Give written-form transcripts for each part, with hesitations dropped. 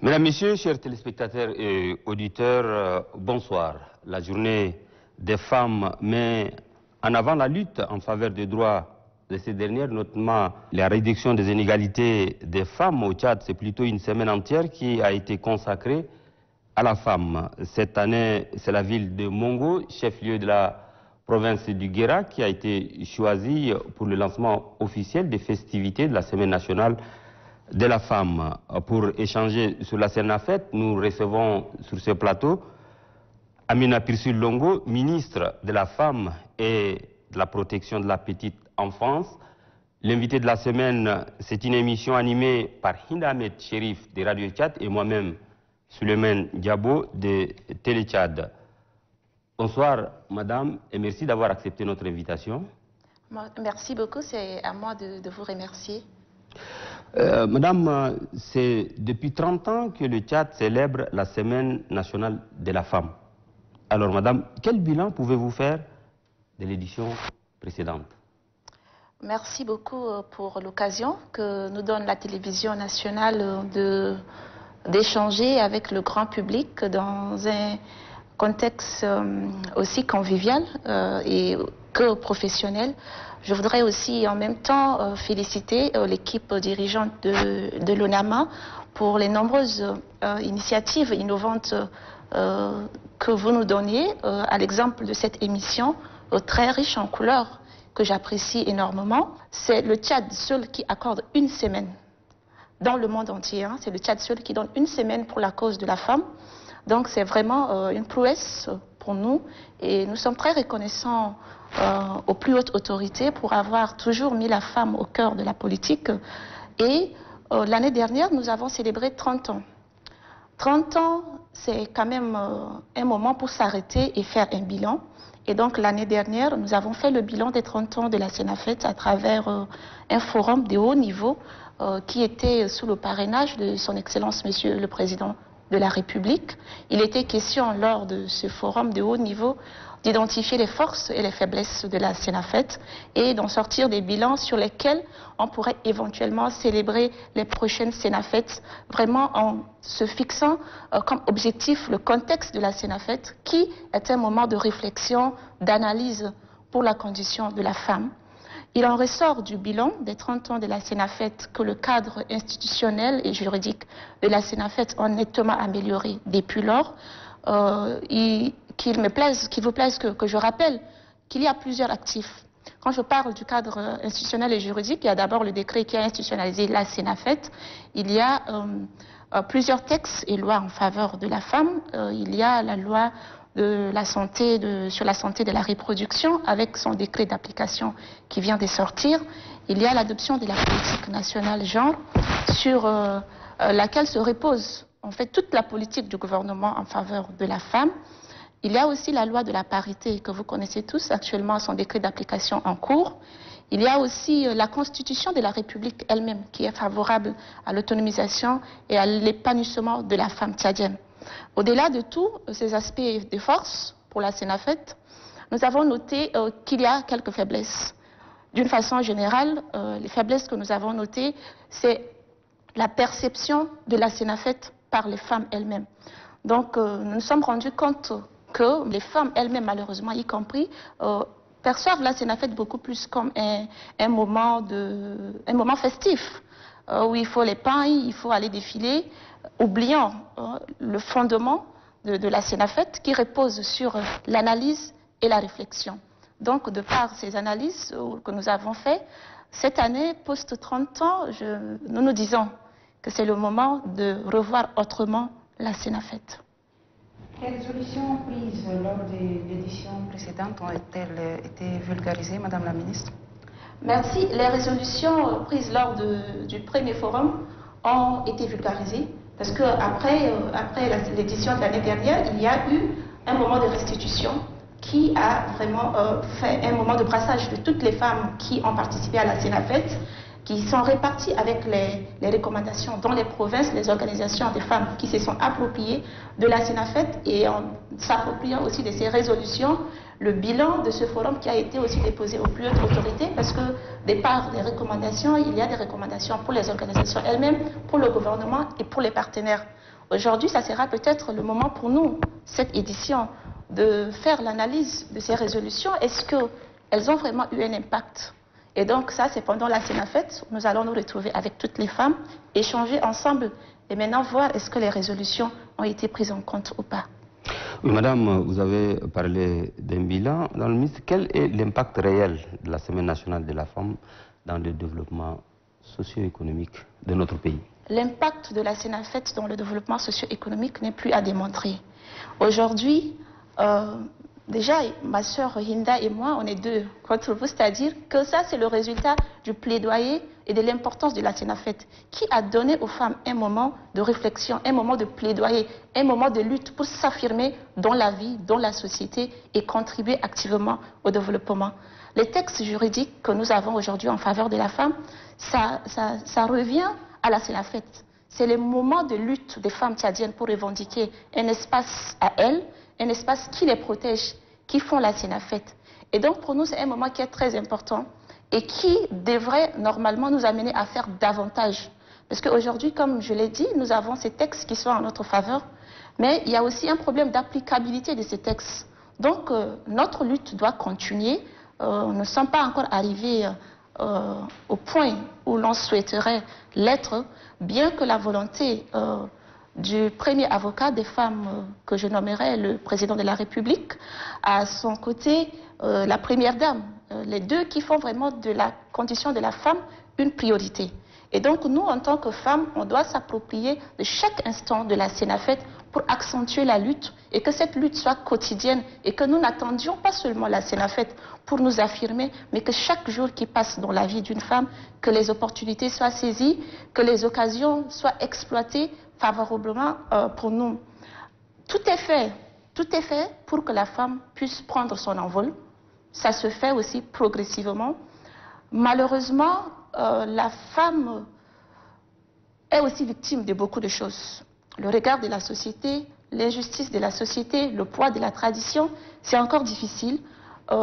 Mesdames, Messieurs, chers téléspectateurs et auditeurs, bonsoir. La journée des femmes met en avant la lutte en faveur des droits de ces dernières, notamment la réduction des inégalités des femmes au Tchad. C'est plutôt une semaine entière qui a été consacrée à la femme. Cette année, c'est la ville de Mongo, chef-lieu de la province du Guéra, qui a été choisie pour le lancement officiel des festivités de la Semaine nationale de la femme. Pour échanger sur la Sénafette, nous recevons sur ce plateau Amina Pirsul Longo, ministre de la Femme et de la Protection de la Petite Enfance. L'invité de la semaine, c'est une émission animée par Hinda Ahmed Chérif de Radio Tchad et moi-même, Suleiman Diabo de Télé Tchad. Bonsoir, madame, et merci d'avoir accepté notre invitation. Merci beaucoup, c'est à moi de vous remercier. Madame, c'est depuis 30 ans que le Tchad célèbre la Semaine nationale de la femme. Alors, madame, quel bilan pouvez-vous faire de l'édition précédente? Merci beaucoup pour l'occasion que nous donne la télévision nationale d'échanger avec le grand public dans un contexte aussi convivial et que professionnel. Je voudrais aussi en même temps féliciter l'équipe dirigeante de l'ONAMA pour les nombreuses initiatives innovantes que vous nous donnez, à l'exemple de cette émission très riche en couleurs que j'apprécie énormément. C'est le Tchad seul qui accorde une semaine dans le monde entier. Hein. C'est le Tchad seul qui donne une semaine pour la cause de la femme. Donc c'est vraiment une prouesse pour nous et nous sommes très reconnaissants aux plus hautes autorités pour avoir toujours mis la femme au cœur de la politique. Et l'année dernière, nous avons célébré 30 ans. 30 ans, c'est quand même un moment pour s'arrêter et faire un bilan. Et donc l'année dernière, nous avons fait le bilan des 30 ans de la Sénafette à travers un forum de haut niveau qui était sous le parrainage de son Excellence, Monsieur le Président de la République. Il était question lors de ce forum de haut niveau d'identifier les forces et les faiblesses de la Sénafette et d'en sortir des bilans sur lesquels on pourrait éventuellement célébrer les prochaines Sénafettes, vraiment en se fixant comme objectif le contexte de la Sénafette qui est un moment de réflexion, d'analyse pour la condition de la femme. Il en ressort du bilan des 30 ans de la Sénafette que le cadre institutionnel et juridique de la Sénafette est nettement amélioré depuis lors. Qu'il vous plaise que je rappelle qu'il y a plusieurs actifs. Quand je parle du cadre institutionnel et juridique, il y a d'abord le décret qui a institutionnalisé la Sénafette. Il y a plusieurs textes et lois en faveur de la femme. Il y a la loi de la santé, sur la santé de la reproduction avec son décret d'application qui vient de sortir. Il y a l'adoption de la politique nationale genre sur laquelle se repose en fait toute la politique du gouvernement en faveur de la femme. Il y a aussi la loi de la parité que vous connaissez tous, actuellement son décret d'application en cours. Il y a aussi la constitution de la République elle-même qui est favorable à l'autonomisation et à l'épanouissement de la femme tchadienne. Au-delà de tous ces aspects de force pour la Sénafette, nous avons noté qu'il y a quelques faiblesses. D'une façon générale, les faiblesses que nous avons notées, c'est la perception de la Sénafette par les femmes elles-mêmes. Donc nous nous sommes rendus compte que les femmes elles-mêmes, malheureusement y compris, perçoivent la Sénafette beaucoup plus comme un moment festif, où il faut les pailles, il faut aller défiler, oubliant le fondement de la Sénafette qui repose sur l'analyse et la réflexion. Donc, de par ces analyses que nous avons faites, cette année, post-30 ans, nous nous disons que c'est le moment de revoir autrement la Sénafette. Les résolutions prises lors des éditions précédentes ont-elles été vulgarisées, Madame la Ministre? Merci. Les résolutions prises lors du premier forum ont été vulgarisées parce qu'après l'édition de l'année dernière, il y a eu un moment de restitution qui a vraiment fait un moment de brassage de toutes les femmes qui ont participé à la Sénafette, qui sont réparties avec les recommandations dans les provinces, les organisations des femmes qui se sont appropriées de la Sénafette et en s'appropriant aussi de ces résolutions, le bilan de ce forum qui a été aussi déposé aux plus hautes autorités, parce que des parts des recommandations, il y a des recommandations pour les organisations elles-mêmes, pour le gouvernement et pour les partenaires. Aujourd'hui, ça sera peut-être le moment pour nous, cette édition, de faire l'analyse de ces résolutions. Est-ce qu'elles ont vraiment eu un impact? Et donc ça, c'est pendant la Sénafette, nous allons nous retrouver avec toutes les femmes, échanger ensemble et maintenant voir est-ce que les résolutions ont été prises en compte ou pas. Oui, madame, vous avez parlé d'un bilan. Dans le ministre, quel est l'impact réel de la Semaine nationale de la femme dans le développement socio-économique de notre pays? L'impact de la Sénafette dans le développement socio-économique n'est plus à démontrer. Aujourd'hui, déjà, ma sœur Hinda et moi, on est deux contre vous, c'est-à-dire que ça, c'est le résultat du plaidoyer et de l'importance de la Sénafette, qui a donné aux femmes un moment de réflexion, un moment de plaidoyer, un moment de lutte pour s'affirmer dans la vie, dans la société et contribuer activement au développement. Les textes juridiques que nous avons aujourd'hui en faveur de la femme, ça revient à la Sénafette. C'est le moment de lutte des femmes tchadiennes pour revendiquer un espace à elles, un espace qui les protège, qui font la Sénafette. Et donc pour nous, c'est un moment qui est très important et qui devrait normalement nous amener à faire davantage. Parce qu'aujourd'hui, comme je l'ai dit, nous avons ces textes qui sont en notre faveur, mais il y a aussi un problème d'applicabilité de ces textes. Donc notre lutte doit continuer. Nous ne sommes pas encore arrivés au point où l'on souhaiterait l'être, bien que la volonté du premier avocat des femmes que je nommerai le président de la République, à son côté la première dame, les deux qui font vraiment de la condition de la femme une priorité. Et donc nous, en tant que femmes, on doit s'approprier de chaque instant de la Sénafette pour accentuer la lutte et que cette lutte soit quotidienne et que nous n'attendions pas seulement la Sénafette pour nous affirmer, mais que chaque jour qui passe dans la vie d'une femme, que les opportunités soient saisies, que les occasions soient exploitées favorablement pour nous. Tout est fait pour que la femme puisse prendre son envol. Ça se fait aussi progressivement. Malheureusement, la femme est aussi victime de beaucoup de choses. Le regard de la société, l'injustice de la société, le poids de la tradition, c'est encore difficile.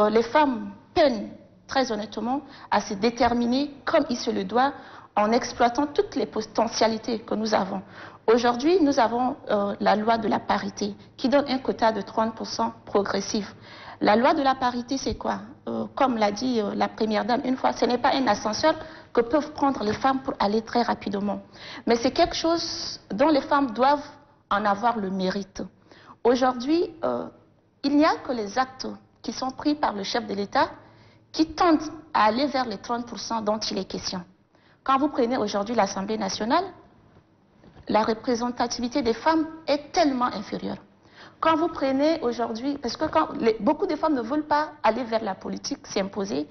Les femmes peinent très honnêtement à se déterminer comme il se le doit en exploitant toutes les potentialités que nous avons. Aujourd'hui, nous avons la loi de la parité qui donne un quota de 30% progressif. La loi de la parité, c'est quoi? Comme l'a dit la première dame une fois, ce n'est pas un ascenseur que peuvent prendre les femmes pour aller très rapidement. Mais c'est quelque chose dont les femmes doivent en avoir le mérite. Aujourd'hui, il n'y a que les actes qui sont pris par le chef de l'État qui tendent à aller vers les 30% dont il est question. Quand vous prenez aujourd'hui l'Assemblée nationale, la représentativité des femmes est tellement inférieure. Quand vous prenez aujourd'hui, parce que beaucoup de femmes ne veulent pas aller vers la politique, s'imposer,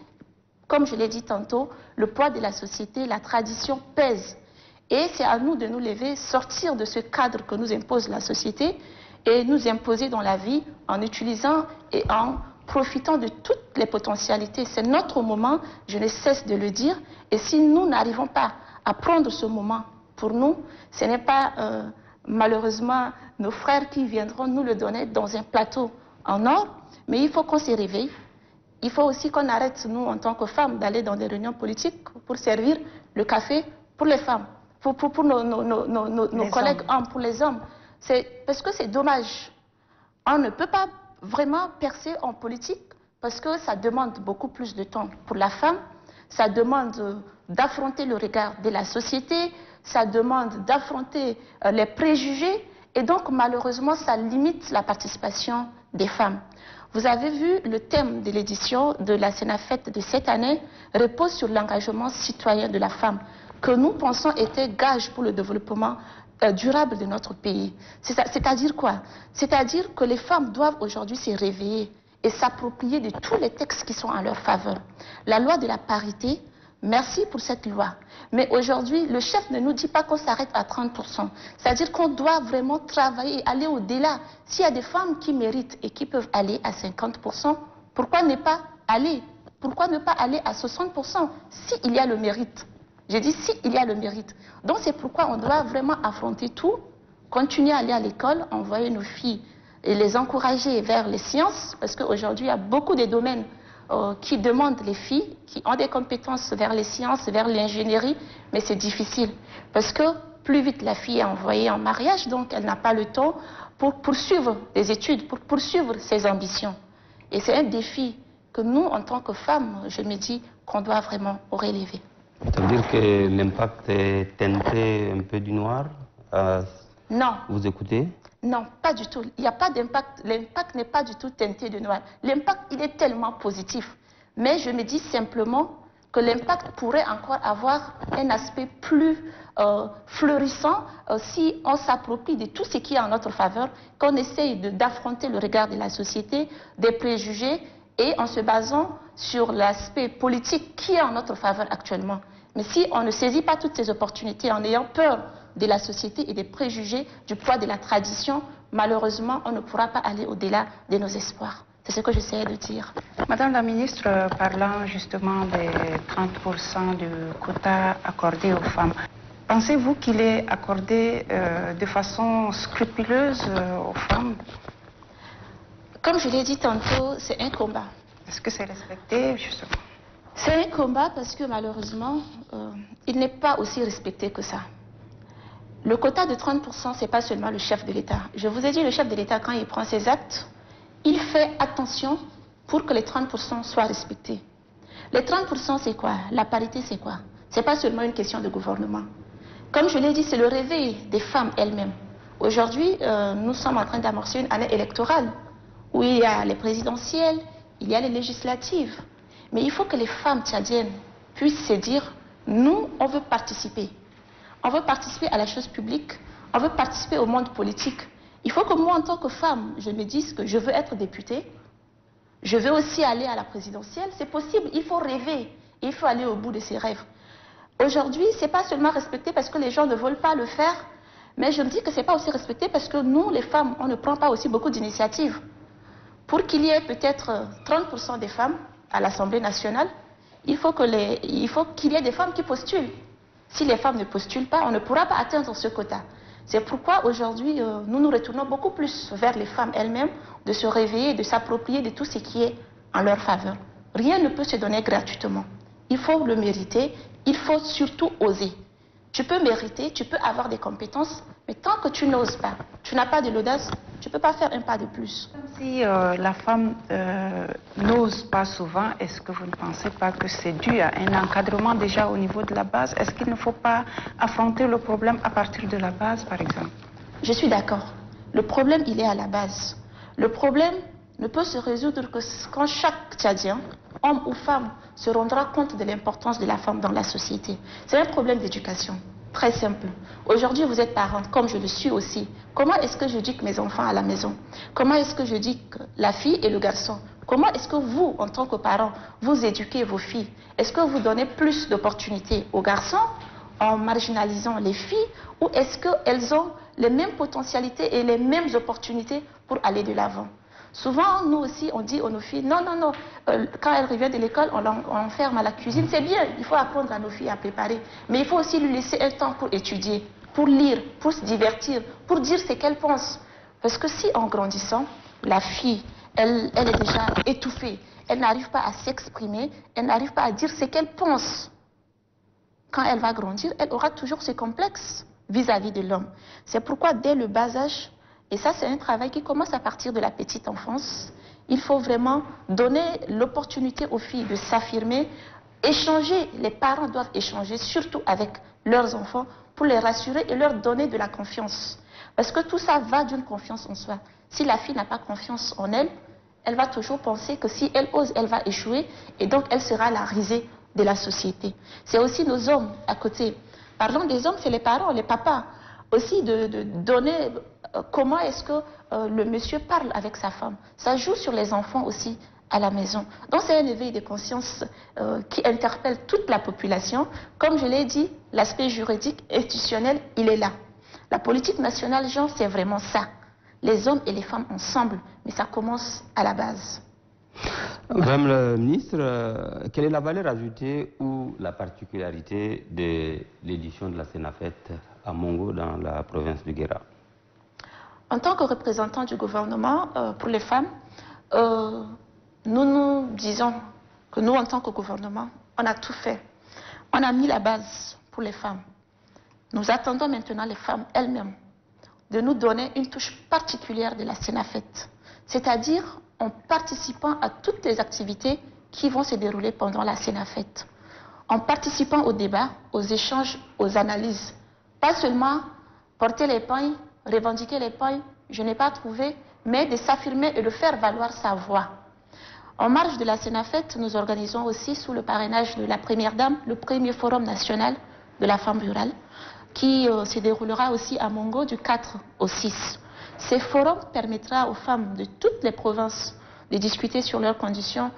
comme je l'ai dit tantôt, le poids de la société, la tradition pèse. Et c'est à nous de nous lever, sortir de ce cadre que nous impose la société et nous imposer dans la vie en utilisant et en profitant de toutes les potentialités. C'est notre moment, je ne cesse de le dire. Et si nous n'arrivons pas à prendre ce moment pour nous, ce n'est pas malheureusement nos frères qui viendront nous le donner dans un plateau en or, mais il faut qu'on se réveille. Il faut aussi qu'on arrête, nous, en tant que femmes, d'aller dans des réunions politiques pour servir le café pour les femmes, pour nos collègues hommes, pour les hommes. Parce que c'est dommage. On ne peut pas vraiment percer en politique parce que ça demande beaucoup plus de temps pour la femme, ça demande d'affronter le regard de la société, ça demande d'affronter les préjugés et donc malheureusement ça limite la participation des femmes. Vous avez vu, le thème de l'édition de la Sénafette de cette année repose sur l'engagement citoyen de la femme, que nous pensons était gage pour le développement durable de notre pays. C'est-à-dire quoi? C'est-à-dire que les femmes doivent aujourd'hui se réveiller et s'approprier de tous les textes qui sont en leur faveur. La loi de la parité, merci pour cette loi. Mais aujourd'hui, le chef ne nous dit pas qu'on s'arrête à 30%. C'est-à-dire qu'on doit vraiment travailler et aller au-delà. S'il y a des femmes qui méritent et qui peuvent aller à 50%, pourquoi ne pas aller? Pourquoi ne pas aller à 60% s'il y a le mérite? J'ai dit s'il y a le mérite. Donc c'est pourquoi on doit vraiment affronter tout, continuer à aller à l'école, envoyer nos filles et les encourager vers les sciences, parce qu'aujourd'hui, il y a beaucoup de domaines qui demandent les filles, qui ont des compétences vers les sciences, vers l'ingénierie, mais c'est difficile. Parce que plus vite la fille est envoyée en mariage, donc elle n'a pas le temps pour poursuivre des études, pour poursuivre ses ambitions. Et c'est un défi que nous, en tant que femmes, je me dis qu'on doit vraiment relever. Ça veut dire que l'impact est teinté un peu du noir? Non. Vous écoutez? Non, pas du tout. Il n'y a pas d'impact. L'impact n'est pas du tout teinté de noir. L'impact, il est tellement positif. Mais je me dis simplement que l'impact pourrait encore avoir un aspect plus fleurissant si on s'approprie de tout ce qui est en notre faveur, qu'on essaye d'affronter le regard de la société, des préjugés, et en se basant sur l'aspect politique qui est en notre faveur actuellement. Mais si on ne saisit pas toutes ces opportunités en ayant peur de la société et des préjugés, du poids de la tradition, malheureusement, on ne pourra pas aller au-delà de nos espoirs. C'est ce que j'essayais de dire. Madame la ministre, parlant justement des 30% du quota accordé aux femmes, pensez-vous qu'il est accordé de façon scrupuleuse aux femmes? Comme je l'ai dit tantôt, c'est un combat. Est-ce que c'est respecté, justement? C'est un combat parce que malheureusement, il n'est pas aussi respecté que ça. Le quota de 30%, ce n'est pas seulement le chef de l'État. Je vous ai dit, le chef de l'État, quand il prend ses actes, il fait attention pour que les 30% soient respectés. Les 30%, c'est quoi? La parité, c'est quoi? Ce n'est pas seulement une question de gouvernement. Comme je l'ai dit, c'est le réveil des femmes elles-mêmes. Aujourd'hui, nous sommes en train d'amorcer une année électorale où il y a les présidentielles, il y a les législatives. Mais il faut que les femmes tchadiennes puissent se dire, nous, on veut participer. On veut participer à la chose publique, on veut participer au monde politique. Il faut que moi, en tant que femme, je me dise que je veux être députée, je veux aussi aller à la présidentielle. C'est possible, il faut rêver, il faut aller au bout de ses rêves. Aujourd'hui, ce n'est pas seulement respecté parce que les gens ne veulent pas le faire, mais je me dis que ce n'est pas aussi respecté parce que nous, les femmes, on ne prend pas aussi beaucoup d'initiatives. Pour qu'il y ait peut-être 30% des femmes à l'Assemblée nationale, il faut qu'il y ait des femmes qui postulent. Si les femmes ne postulent pas, on ne pourra pas atteindre ce quota. C'est pourquoi aujourd'hui, nous nous retournons beaucoup plus vers les femmes elles-mêmes, de se réveiller, de s'approprier de tout ce qui est en leur faveur. Rien ne peut se donner gratuitement. Il faut le mériter, il faut surtout oser. Tu peux mériter, tu peux avoir des compétences, mais tant que tu n'oses pas, tu n'as pas de l'audace, tu ne peux pas faire un pas de plus. Si la femme n'ose pas souvent, est-ce que vous ne pensez pas que c'est dû à un encadrement déjà au niveau de la base? Est-ce qu'il ne faut pas affronter le problème à partir de la base, par exemple? Je suis d'accord. Le problème, il est à la base. Le problème ne peut se résoudre que quand chaque Tchadien, homme ou femme, se rendra compte de l'importance de la femme dans la société. C'est un problème d'éducation, très simple. Aujourd'hui, vous êtes parent, comme je le suis aussi. Comment est-ce que je dis que mes enfants à la maison? Comment est-ce que je dis que la fille et le garçon? Comment est-ce que vous, en tant que parents, vous éduquez vos filles? Est-ce que vous donnez plus d'opportunités aux garçons en marginalisant les filles, ou est-ce qu'elles ont les mêmes potentialités et les mêmes opportunités pour aller de l'avant? Souvent, nous aussi, on dit à nos filles, non, non, non, quand elles reviennent de l'école, on l'enferme à la cuisine. C'est bien, il faut apprendre à nos filles à préparer. Mais il faut aussi lui laisser un temps pour étudier, pour lire, pour se divertir, pour dire ce qu'elle pense. Parce que si, en grandissant, la fille, elle est déjà étouffée, elle n'arrive pas à s'exprimer, elle n'arrive pas à dire ce qu'elle pense. Quand elle va grandir, elle aura toujours ce complexe vis-à-vis de l'homme. C'est pourquoi, dès le bas âge, et ça, c'est un travail qui commence à partir de la petite enfance. Il faut vraiment donner l'opportunité aux filles de s'affirmer, échanger. Les parents doivent échanger, surtout avec leurs enfants, pour les rassurer et leur donner de la confiance. Parce que tout ça va d'une confiance en soi. Si la fille n'a pas confiance en elle, elle va toujours penser que si elle ose, elle va échouer. Et donc, elle sera la risée de la société. C'est aussi nos hommes à côté. Parlons des hommes, c'est les parents, les papas. Aussi de donner comment est-ce que le monsieur parle avec sa femme. Ça joue sur les enfants aussi à la maison. Donc c'est un éveil de conscience qui interpelle toute la population. Comme je l'ai dit, l'aspect juridique, institutionnel, il est là. La politique nationale, genre, c'est vraiment ça. Les hommes et les femmes ensemble, mais ça commence à la base. Madame la ministre, quelle est la valeur ajoutée ou la particularité de l'édition de la Sénafette à Mongo dans la province du Guéra? En tant que représentants du gouvernement pour les femmes, nous disons que nous, en tant que gouvernement, on a tout fait. On a mis la base pour les femmes. Nous attendons maintenant les femmes elles-mêmes de nous donner une touche particulière de la Sénafet, c'est-à-dire en participant à toutes les activités qui vont se dérouler pendant la Sénafet, en participant aux débats, aux échanges, aux analyses. Pas seulement porter les points, revendiquer les points, je n'ai pas trouvé, mais de s'affirmer et de faire valoir sa voix. En marge de la Sénafet, nous organisons aussi, sous le parrainage de la Première Dame, le premier forum national de la femme rurale, qui se déroulera aussi à Mongo du 4 au 6. Ce forum permettra aux femmes de toutes les provinces de discuter sur leurs conditions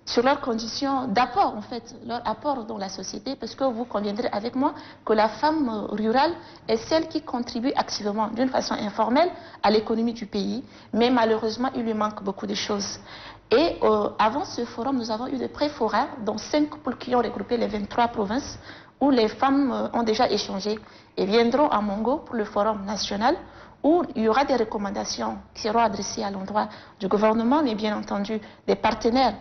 sur leurs conditions d'apport, en fait, leur apport dans la société, parce que vous conviendrez avec moi que la femme rurale est celle qui contribue activement, d'une façon informelle, à l'économie du pays, mais malheureusement, il lui manque beaucoup de choses. Et avant ce forum, nous avons eu des pré-forats, dont 5 poules qui ont regroupé les 23 provinces, où les femmes ont déjà échangé et viendront à Mongo pour le forum national, où il y aura des recommandations qui seront adressées à l'endroit du gouvernement, mais bien entendu des partenaires,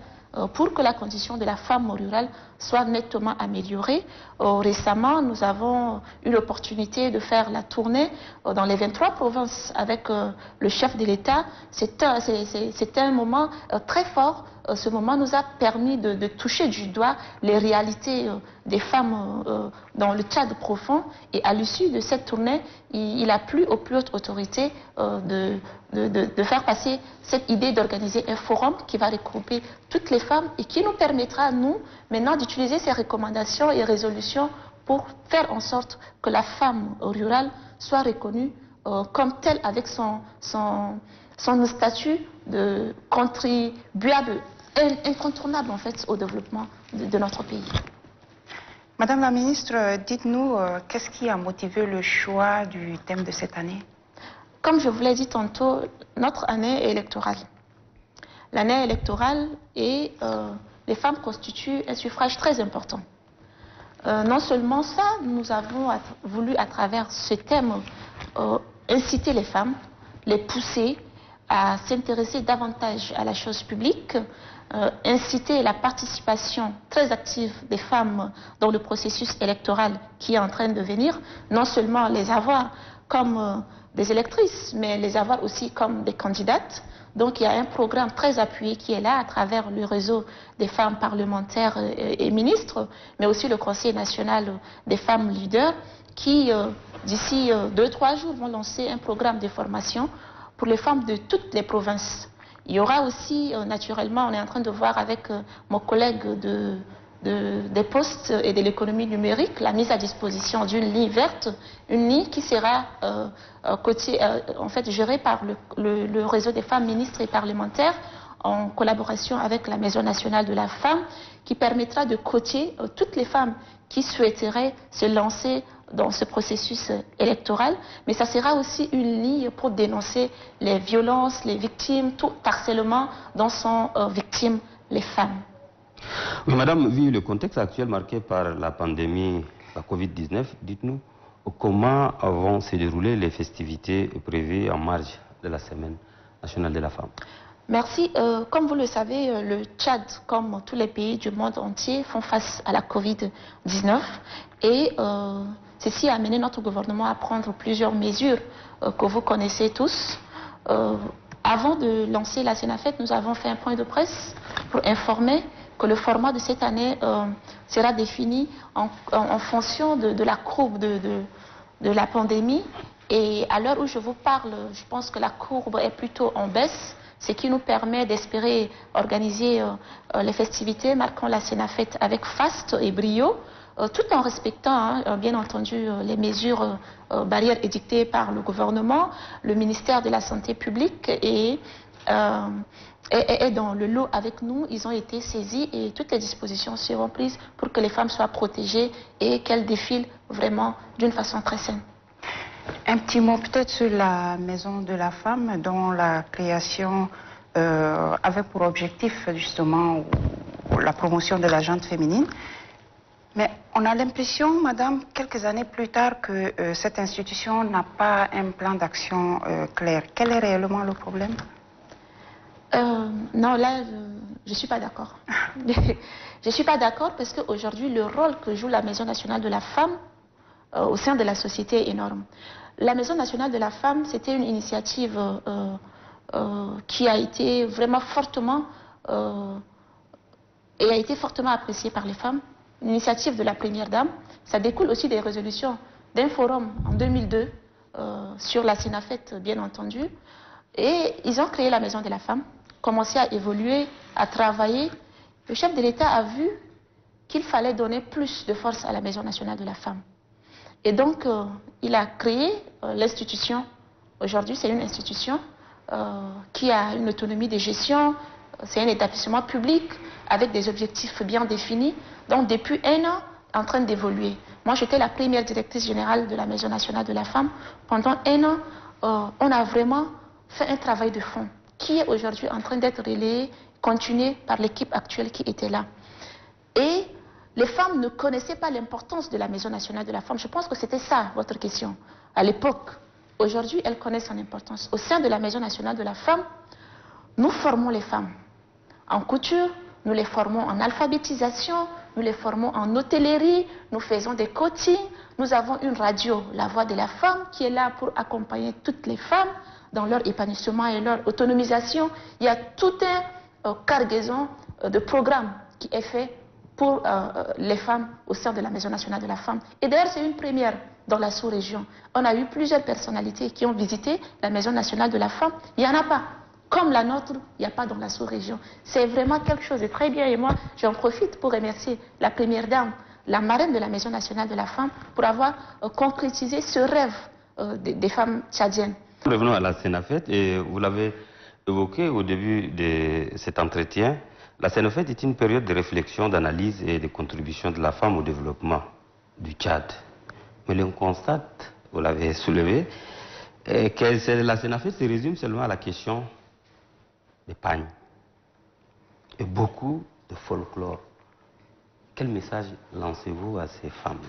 pour que la condition de la femme rurale soit nettement améliorée. Récemment, nous avons eu l'opportunité de faire la tournée dans les 23 provinces avec le chef de l'État. C'était un moment très fort. Ce moment nous a permis de toucher du doigt les réalités des femmes dans le Tchad profond. Et à l'issue de cette tournée, il a plu aux plus hautes autorités de faire passer cette idée d'organiser un forum qui va regrouper toutes les femmes et qui nous permettra, nous, maintenant, d'utiliser ces recommandations et résolutions pour faire en sorte que la femme rurale soit reconnue comme telle, avec son statut de contribuable incontournable en fait au développement de notre pays. Madame la ministre, dites-nous, qu'est-ce qui a motivé le choix du thème de cette année? Comme je vous l'ai dit tantôt, notre année est électorale. L'année électorale et les femmes constituent un suffrage très important. Non seulement ça, nous avons voulu à travers ce thème inciter les femmes, les pousser à s'intéresser davantage à la chose publique, inciter la participation très active des femmes dans le processus électoral qui est en train de venir, non seulement les avoir comme des électrices, mais les avoir aussi comme des candidates. Donc il y a un programme très appuyé qui est là à travers le réseau des femmes parlementaires et ministres, mais aussi le Conseil national des femmes leaders qui, d'ici 2-3 jours, vont lancer un programme de formation pour les femmes de toutes les provinces. Il y aura aussi, naturellement, on est en train de voir avec mon collègue des postes et de l'économie numérique, la mise à disposition d'une ligne verte, une ligne qui sera en fait gérée par le réseau des femmes ministres et parlementaires en collaboration avec la Maison nationale de la femme, qui permettra de coacher toutes les femmes qui souhaiteraient se lancer dans ce processus électoral, mais ça sera aussi une ligne pour dénoncer les violences, les victimes, tout harcèlement dont sont victimes les femmes. Oui, madame, vu le contexte actuel marqué par la pandémie, la Covid-19, dites-nous comment vont se dérouler les festivités prévues en marge de la Semaine nationale de la femme? Merci. Comme vous le savez, le Tchad, comme tous les pays du monde entier, font face à la Covid-19 et ceci a amené notre gouvernement à prendre plusieurs mesures que vous connaissez tous. Avant de lancer la Sénafet, nous avons fait un point de presse pour informer que le format de cette année sera défini en fonction de la courbe de la pandémie. Et à l'heure où je vous parle, je pense que la courbe est plutôt en baisse, ce qui nous permet d'espérer organiser les festivités marquant la Sénafet avec faste et brio, tout en respectant, bien entendu, les mesures barrières édictées par le gouvernement. Le ministère de la Santé publique est dans le lot avec nous. Ils ont été saisis et toutes les dispositions seront prises pour que les femmes soient protégées et qu'elles défilent vraiment d'une façon très saine. Un petit mot peut-être sur la Maison de la Femme, dont la création avait pour objectif justement la promotion de la gente féminine. Mais on a l'impression, madame, quelques années plus tard, que cette institution n'a pas un plan d'action clair. Quel est réellement le problème? Non, là, je ne suis pas d'accord. Je ne suis pas d'accord parce qu'aujourd'hui, le rôle que joue la Maison nationale de la femme au sein de la société est énorme. La Maison nationale de la femme, c'était une initiative qui a été vraiment fortement appréciée par les femmes. Une initiative de la Première Dame. Ça découle aussi des résolutions d'un forum en 2002 sur la Sénafette, bien entendu. Et ils ont créé la Maison de la Femme, commencé à évoluer, à travailler. Le chef de l'État a vu qu'il fallait donner plus de force à la Maison nationale de la femme. Et donc, il a créé l'institution. Aujourd'hui, c'est une institution qui a une autonomie de gestion. C'est un établissement public avec des objectifs bien définis. Donc, depuis un an, en train d'évoluer. Moi, j'étais la première directrice générale de la Maison nationale de la femme. Pendant un an, on a vraiment fait un travail de fond qui est aujourd'hui en train d'être relayé, continué par l'équipe actuelle qui était là. Et les femmes ne connaissaient pas l'importance de la Maison nationale de la femme. Je pense que c'était ça, votre question, à l'époque. Aujourd'hui, elles connaissent son importance. Au sein de la Maison nationale de la femme, nous formons les femmes en couture, nous les formons en alphabétisation, nous les formons en hôtellerie, nous faisons des coachings, nous avons une radio, La Voix de la Femme, qui est là pour accompagner toutes les femmes dans leur épanouissement et leur autonomisation. Il y a toute une cargaison de programmes qui est fait pour les femmes au sein de la Maison nationale de la femme. Et d'ailleurs, c'est une première dans la sous-région. On a eu plusieurs personnalités qui ont visité la Maison nationale de la femme. Il n'y en a pas. Comme la nôtre, il n'y a pas dans la sous-région. C'est vraiment quelque chose de très bien. Et moi, j'en profite pour remercier la Première Dame, la marraine de la Maison nationale de la femme, pour avoir concrétisé ce rêve des femmes tchadiennes. Revenons à la Sénafette, et vous l'avez évoqué au début de cet entretien. La Sénafette est une période de réflexion, d'analyse et de contribution de la femme au développement du Tchad. Mais l'on constate, vous l'avez soulevé, que la Sénafette se résume seulement à la question des pagnes et beaucoup de folklore. Quel message lancez-vous à ces femmes?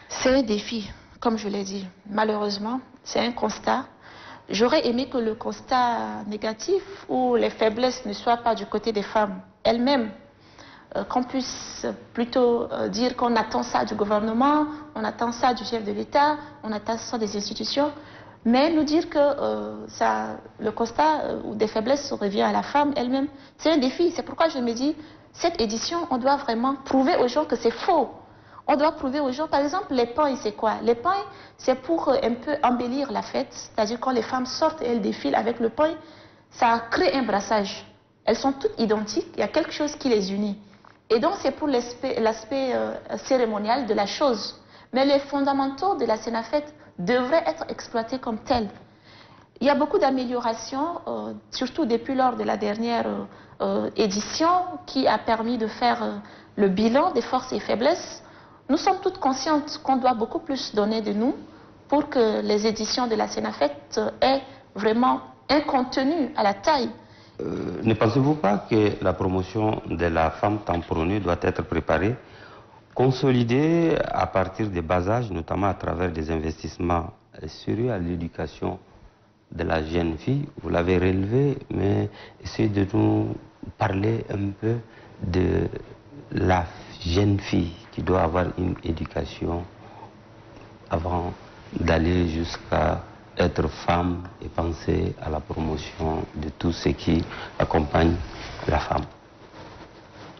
C'est un défi, comme je l'ai dit. Malheureusement, c'est un constat. J'aurais aimé que le constat négatif ou les faiblesses ne soient pas du côté des femmes elles-mêmes. Qu'on puisse plutôt dire qu'on attend ça du gouvernement, on attend ça du chef de l'État, on attend ça des institutions. Mais nous dire que le constat des faiblesses revient à la femme elle-même, c'est un défi. C'est pourquoi je me dis, cette édition, on doit vraiment prouver aux gens que c'est faux. On doit prouver aux gens, par exemple, les pains, c'est quoi? Les pains, c'est pour un peu embellir la fête. C'est-à-dire quand les femmes sortent et elles défilent avec le pain, ça crée un brassage. Elles sont toutes identiques, il y a quelque chose qui les unit. Et donc c'est pour l'aspect cérémonial de la chose. Mais les fondamentaux de la Sénafette devraient être exploités comme tels. Il y a beaucoup d'améliorations, surtout depuis lors de la dernière édition, qui a permis de faire le bilan des forces et faiblesses. Nous sommes toutes conscientes qu'on doit beaucoup plus donner de nous pour que les éditions de la Sénafette aient vraiment un contenu à la taille. Ne pensez-vous pas que la promotion de la femme tamponnée doit être préparée, consolidée à partir des bas âges, notamment à travers des investissements sérieux à l'éducation de la jeune fille? Vous l'avez relevé, mais essayez de nous parler un peu de la jeune fille qui doit avoir une éducation avant d'aller jusqu'à être femme et penser à la promotion de tout ce qui accompagne la femme.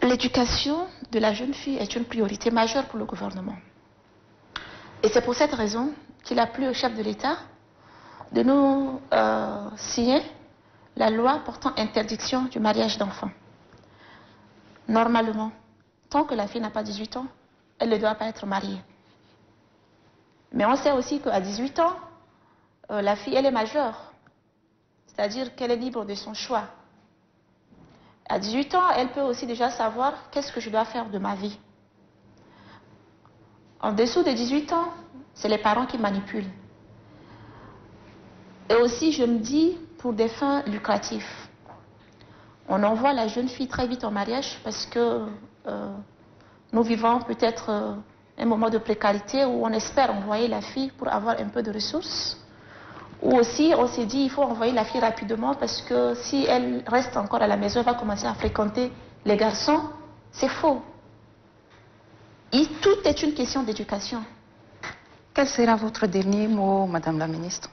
L'éducation de la jeune fille est une priorité majeure pour le gouvernement. Et c'est pour cette raison qu'il a plu au chef de l'État de nous signer la loi portant interdiction du mariage d'enfants. Normalement, tant que la fille n'a pas 18 ans, elle ne doit pas être mariée. Mais on sait aussi qu'à 18 ans, la fille, elle est majeure. C'est-à-dire qu'elle est libre de son choix. À 18 ans, elle peut aussi déjà savoir qu'est-ce que je dois faire de ma vie. En dessous de 18 ans, c'est les parents qui manipulent. Et aussi, je me dis, pour des fins lucratives. On envoie la jeune fille très vite en mariage parce que nous vivons peut-être un moment de précarité où on espère envoyer la fille pour avoir un peu de ressources. Ou aussi, on s'est dit, il faut envoyer la fille rapidement parce que si elle reste encore à la maison, elle va commencer à fréquenter les garçons. C'est faux. Et tout est une question d'éducation. Quel sera votre dernier mot, Madame la Ministre?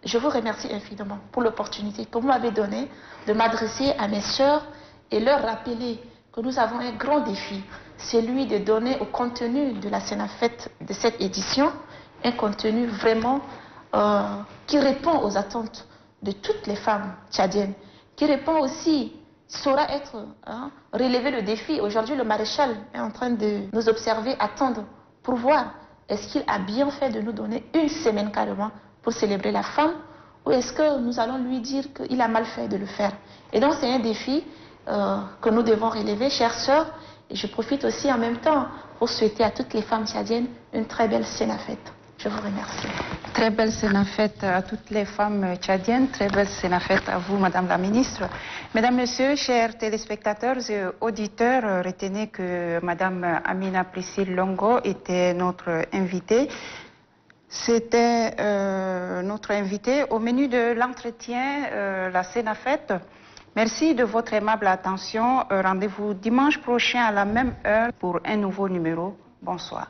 Je vous remercie infiniment pour l'opportunité que vous m'avez donnée de m'adresser à mes sœurs et leur rappeler que nous avons un grand défi, celui de donner au contenu de la Sénafette de cette édition un contenu vraiment qui répond aux attentes de toutes les femmes tchadiennes, qui répond aussi, saura être relever le défi. Aujourd'hui, le maréchal est en train de nous observer, attendre pour voir est-ce qu'il a bien fait de nous donner une semaine carrément pour célébrer la femme, ou est-ce que nous allons lui dire qu'il a mal fait de le faire. Et donc c'est un défi que nous devons relever, chères sœurs, et je profite aussi en même temps pour souhaiter à toutes les femmes tchadiennes une très belle Sénafette. Je vous remercie. Très belle Sénafette à toutes les femmes tchadiennes, très belle Sénafette à vous, Madame la Ministre. Mesdames, Messieurs, chers téléspectateurs et auditeurs, retenez que Madame Amina Priscille Longo était notre invitée. C'était notre invitée au menu de l'entretien, la Sénafette. Merci de votre aimable attention. Rendez-vous dimanche prochain à la même heure pour un nouveau numéro. Bonsoir.